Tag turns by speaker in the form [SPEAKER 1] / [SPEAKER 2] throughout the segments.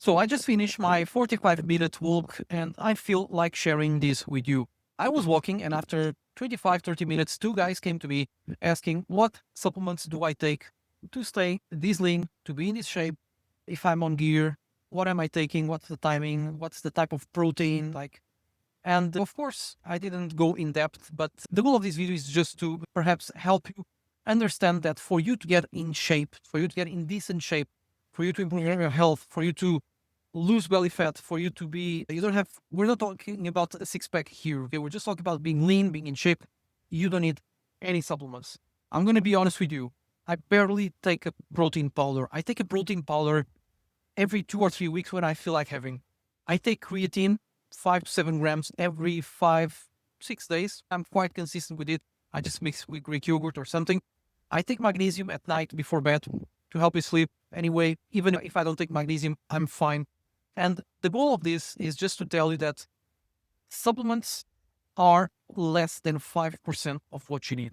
[SPEAKER 1] So I just finished my 45-minute walk and I feel like sharing this with you. I was walking and after 25, 30 minutes, two guys came to me asking what supplements do I take to stay this lean, to be in this shape, if I'm on gear, what am I taking, what's the timing, what's the type of protein like. And of course, I didn't go in depth, but the goal of this video is just to perhaps help you understand that for you to get in shape, for you to get in decent shape, for you to improve your health, for you to lose belly fat, for you to be, you don't have, we're not talking about a six pack here. Okay. We're just talking about being lean, being in shape. You don't need any supplements. I'm going to be honest with you. I barely take a protein powder. I take a protein powder every 2 or 3 weeks when I feel like having. I take creatine, 5 to 7 grams every 5, 6 days. I'm quite consistent with it. I just mix with Greek yogurt or something. I take magnesium at night before bed to help me sleep. Anyway, even if I don't take magnesium, I'm fine. And the goal of this is just to tell you that supplements are less than 5% of what you need.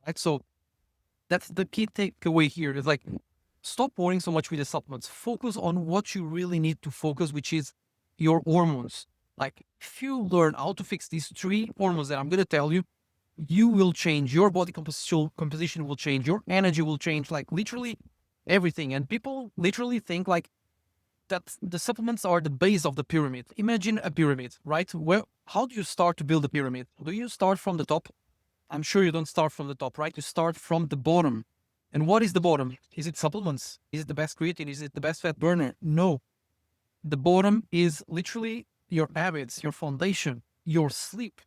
[SPEAKER 1] Right? So that's the key takeaway here. Is like, stop worrying so much with the supplements. Focus on what you really need to focus, which is your hormones. Like, if you learn how to fix these 3 hormones that I'm going to tell you, you will change. Your body composition will change. Your energy will change. Like, literally everything. And people literally think like that the supplements are the base of the pyramid. Imagine a pyramid, right? Well, how do you start to build a pyramid? Do you start from the top? I'm sure you don't start from the top, right? You start from the bottom. And what is the bottom? Is it supplements? Is it the best creatine? Is it the best fat burner? No. The bottom is literally your habits, your foundation, your sleep.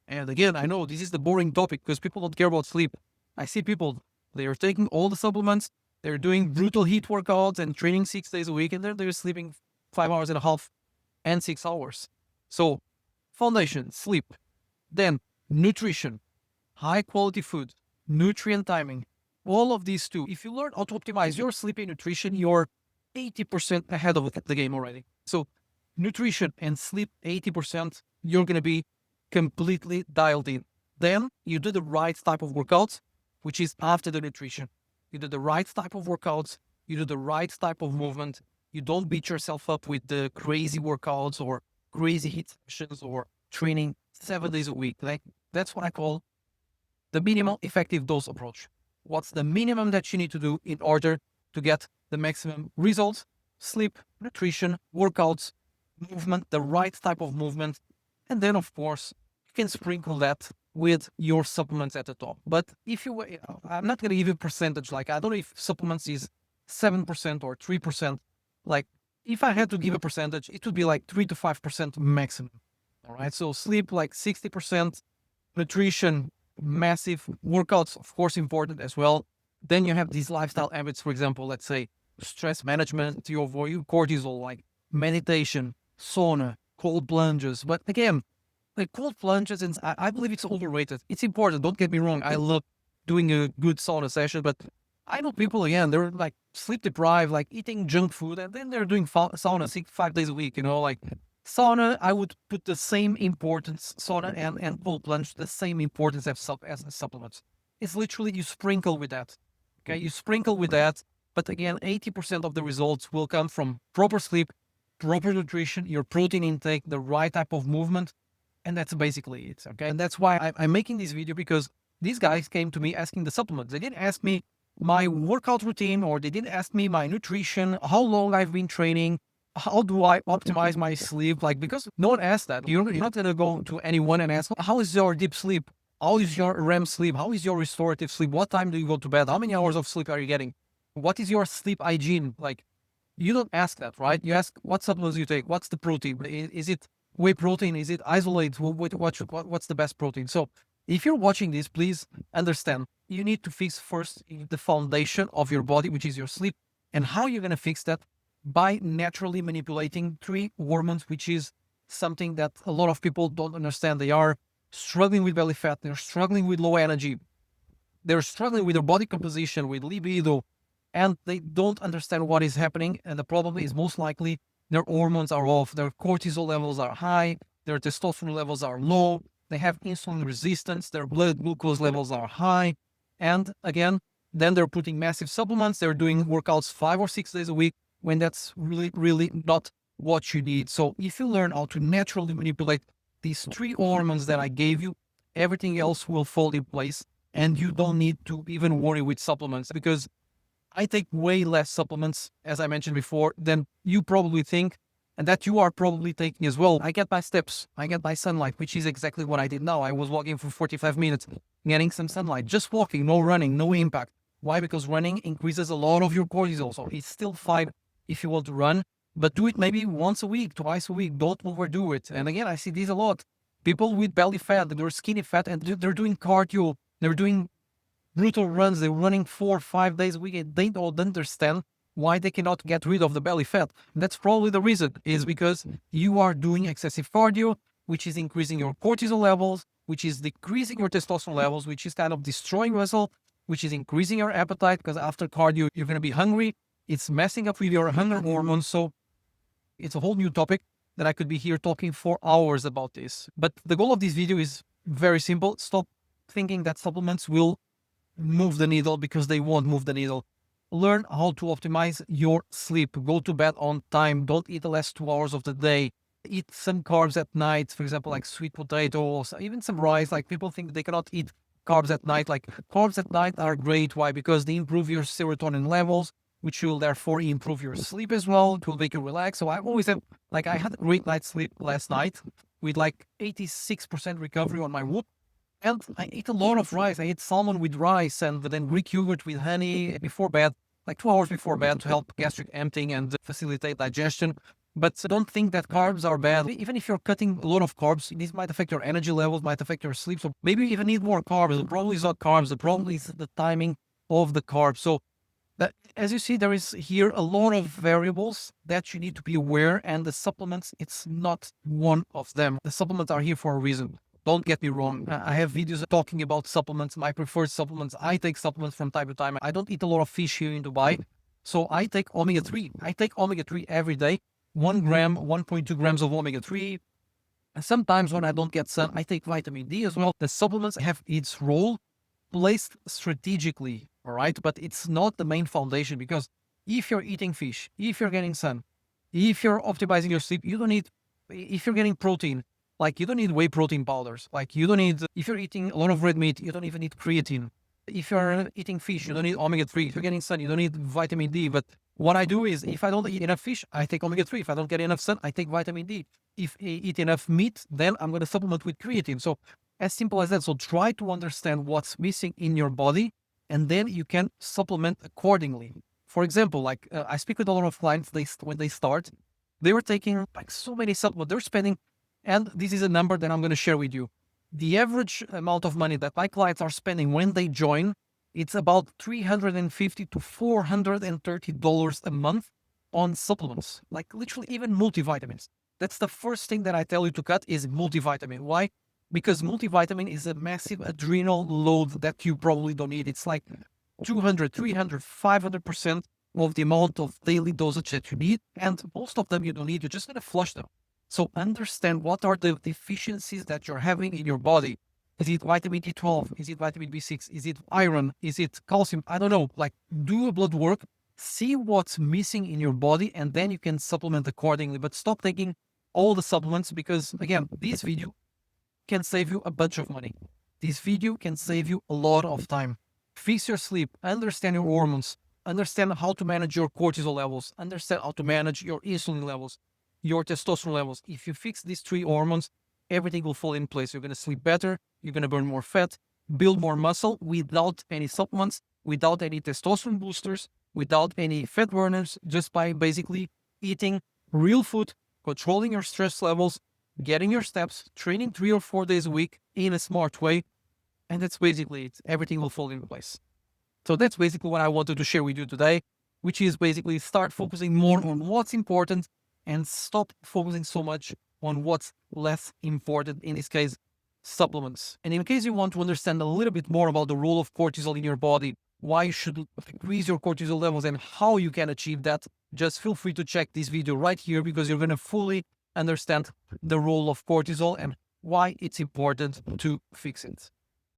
[SPEAKER 1] And again, I know this is the boring topic because people don't care about sleep. I see people, they are taking all the supplements, they're doing brutal HIIT workouts and training 6 days a week, and they're sleeping 5 hours and a half and 6 hours. So, foundation, sleep, then nutrition, high quality food, nutrient timing, all of these two. If you learn how to optimize your sleep and nutrition, you're 80% ahead of the game already. So, nutrition and sleep 80%, you're going to be completely dialed in. Then you do the right type of workouts, which is after the nutrition. You do the right type of workouts, you do the right type of movement. You don't beat yourself up with the crazy workouts or crazy HIIT sessions or training 7 days a week. Like, that's what I call the minimal effective dose approach. What's the minimum that you need to do in order to get the maximum results? Sleep, nutrition, workouts, movement, the right type of movement. And then, of course, you can sprinkle that with your supplements at the top. But if you, I'm not going to give you a percentage. Like, I don't know if supplements is 7% or 3%. Like, if I had to give a percentage, it would be like 3 to 5% maximum. All right. So sleep like 60%, nutrition, massive, workouts, of course, important as well. Then you have these lifestyle habits, for example, let's say stress management, to avoid cortisol, like meditation, sauna, cold plunges. But again, like cold plunges, and I believe it's overrated. It's important. Don't get me wrong. I love doing a good sauna session, but I know people, again, they're like sleep deprived, like eating junk food, and then they're doing sauna 5 days a week, like sauna. I would put the same importance, sauna and cold plunge, the same importance as supplements. It's literally you sprinkle with that. Okay. You sprinkle with that. But again, 80% of the results will come from proper sleep, proper nutrition, your protein intake, the right type of movement. And that's basically it. Okay. And that's why I'm making this video, because these guys came to me asking the supplements. They didn't ask me my workout routine, or they didn't ask me my nutrition, how long I've been training, how do I optimize my sleep? Like, because no one asked that. You're not going to go to anyone and ask, how is your deep sleep? How is your REM sleep? How is your restorative sleep? What time do you go to bed? How many hours of sleep are you getting? What is your sleep hygiene? Like, you don't ask that, right? You ask what supplements you take. What's the protein? Is it whey protein? Is it isolate? What's the best protein? So if you're watching this, please understand, you need to fix first the foundation of your body, which is your sleep. And how you're going to fix that? By naturally manipulating 3 hormones, which is something that a lot of people don't understand. They are struggling with belly fat. They're struggling with low energy. They're struggling with their body composition, with libido, and they don't understand what is happening. And the problem is most likely their hormones are off. Their cortisol levels are high. Their testosterone levels are low. They have insulin resistance. Their blood glucose levels are high. And again, then they're putting massive supplements. They're doing workouts 5 or 6 days a week. when that's really, really not what you need. So if you learn how to naturally manipulate these three hormones that I gave you, everything else will fall in place and you don't need to even worry with supplements, because I take way less supplements, as I mentioned before, than you probably think, and that you are probably taking as well. I get my steps, I get my sunlight, which is exactly what I did now. I was walking for 45 minutes, getting some sunlight, just walking, no running, no impact. Why? Because running increases a lot of your cortisol. So it's still fine if you want to run, but do it maybe once a week, twice a week. Don't overdo it. And again, I see this a lot. People with belly fat, they're skinny fat, and they're doing cardio, they're doing brutal runs, they're running 4 or 5 days a week, and they don't understand why they cannot get rid of the belly fat. And that's probably the reason, is because you are doing excessive cardio, which is increasing your cortisol levels, which is decreasing your testosterone levels, which is kind of destroying muscle, which is increasing your appetite, because after cardio, you're going to be hungry. It's messing up with your hunger hormones. So it's a whole new topic that I could be here talking for hours about this. But the goal of this video is very simple. Stop thinking that supplements will move the needle, because they won't move the needle. Learn how to optimize your sleep. Go to bed on time. Don't eat the last 2 hours of the day. Eat some carbs at night, for example, like sweet potatoes, even some rice. Like, people think they cannot eat carbs at night. Like, carbs at night are great. Why? Because they improve your serotonin levels, which will therefore improve your sleep as well. It will make you relax. So I always have, like, I had a great night's sleep last night with like 86% recovery on my Whoop. And I ate a lot of rice. I ate salmon with rice and then Greek yogurt with honey before bed, like 2 hours before bed, to help gastric emptying and facilitate digestion. But don't think that carbs are bad. Even if you're cutting a lot of carbs, this might affect your energy levels, might affect your sleep. So maybe you even need more carbs. The problem is not carbs. The problem is the timing of the carbs. So that, as you see, there is here a lot of variables that you need to be aware, and the supplements, it's not one of them. The supplements are here for a reason. Don't get me wrong. I have videos talking about supplements, my preferred supplements. I take supplements from time to time. I don't eat a lot of fish here in Dubai, so I take omega-3. I take omega-3 every day, 1 gram, 1.2 grams of omega-3. And sometimes when I don't get sun, I take vitamin D as well. The supplements have its role placed strategically, all right? But it's not the main foundation, because if you're eating fish, if you're getting sun, if you're optimizing your sleep, you don't need, if you're getting protein, like, you don't need whey protein powders. Like, you don't need, if you're eating a lot of red meat, you don't even need creatine. If you're eating fish, you don't need omega-3. If you're getting sun, you don't need vitamin D. But what I do is, if I don't eat enough fish, I take omega-3. If I don't get enough sun, I take vitamin D. If I eat enough meat, then I'm going to supplement with creatine. So as simple as that. So try to understand what's missing in your body, and then you can supplement accordingly. For example, like, I speak with a lot of clients, when they start, they were taking like so many supplements. They're spending, and this is a number that I'm going to share with you. The average amount of money that my clients are spending when they join, it's about $350 to $430 a month on supplements, like literally even multivitamins. That's the first thing that I tell you to cut, is multivitamin. Why? Because multivitamin is a massive adrenal load that you probably don't need. It's like 200, 300, 500% of the amount of daily dosage that you need. And most of them you don't need. You're just going to flush them. So understand what are the deficiencies that you're having in your body. Is it vitamin B12? Is it vitamin B6? Is it iron? Is it calcium? I don't know. Like, do a blood work, see what's missing in your body, and then you can supplement accordingly. But stop taking all the supplements, because again, this video can save you a bunch of money. This video can save you a lot of time. Fix your sleep, understand your hormones, understand how to manage your cortisol levels, understand how to manage your insulin levels, your testosterone levels. If you fix these three hormones, everything will fall in place. You're going to sleep better, you're going to burn more fat, build more muscle without any supplements, without any testosterone boosters, without any fat burners, just by basically eating real food, controlling your stress levels, getting your steps, training 3 or 4 days a week in a smart way. And that's basically it. Everything will fall in place. So that's basically what I wanted to share with you today, which is basically start focusing more on what's important and stop focusing so much on what's less important, in this case, supplements. And in case you want to understand a little bit more about the role of cortisol in your body, why you should increase your cortisol levels and how you can achieve that, just feel free to check this video right here, because you're going to fully understand the role of cortisol and why it's important to fix it.